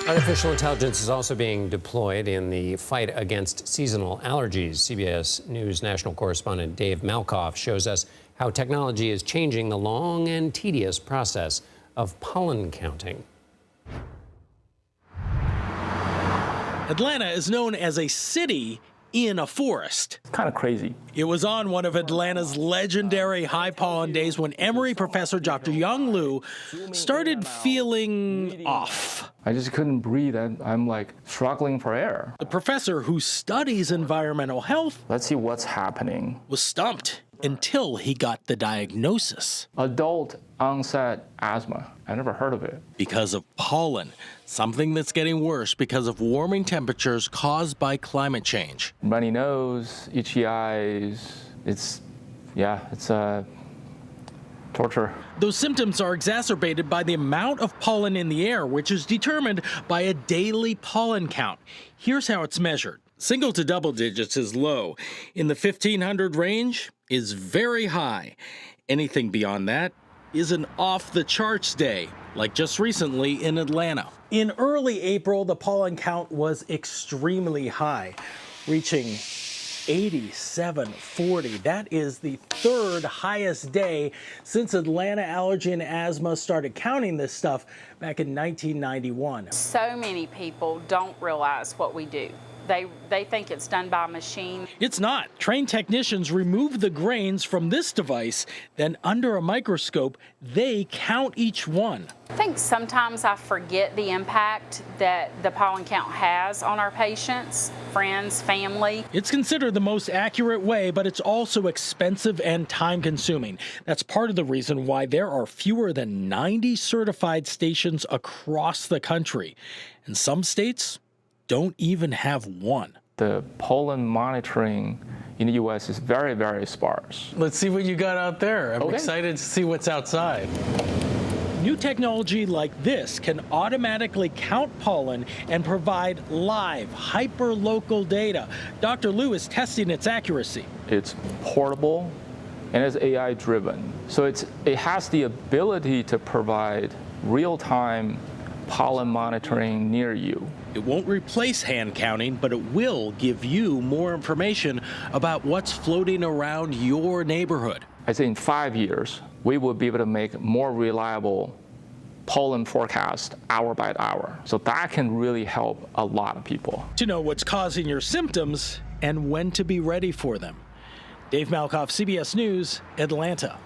Artificial intelligence is also being deployed in the fight against seasonal allergies. CBS News national correspondent Dave Malkoff shows us how technology is changing the long and tedious process of pollen counting. Atlanta is known as a city in a forest. It's kind of crazy. It was on one of Atlanta's legendary high pollen days when Emory professor Dr. Young Liu started feeling off. I just couldn't breathe. I'm like struggling for air. The professor who studies environmental health, Let's see what's happening. was stumped until he got the diagnosis. Adult onset asthma. I never heard of it. Because of pollen, something that's getting worse because of warming temperatures caused by climate change. Runny nose, itchy eyes. It's torture. Those symptoms are exacerbated by the amount of pollen in the air, which is determined by a daily pollen count. Here's how it's measured. Single to double digits is low. In the 1500 range is very high. Anything beyond that is an off-the-charts day, like just recently in Atlanta. In early April, the pollen count was extremely high, reaching 8740. That is the third highest day since Atlanta Allergy and Asthma started counting this stuff back in 1991. So many people don't realize what we do. They think it's done by a machine. It's not. Trained technicians remove the grains from this device, then under a microscope, they count each one. I think sometimes I forget the impact that the pollen count has on our patients, friends, family. It's considered the most accurate way, but it's also expensive and time-consuming. That's part of the reason why there are fewer than 90 certified stations across the country. And some states don't even have one. The pollen monitoring in the U.S. is very, very sparse. Let's see what you got out there. I'm excited to see what's outside. New technology like this can automatically count pollen and provide live, hyper-local data. Dr. Liu is testing its accuracy. It's portable and it's AI-driven. So it has the ability to provide real-time pollen monitoring near you. It won't replace hand counting, but it will give you more information about what's floating around your neighborhood. I say in 5 years, we will be able to make more reliable pollen forecast hour by hour. So that can really help a lot of people. To know what's causing your symptoms and when to be ready for them. Dave Malkoff, CBS News, Atlanta.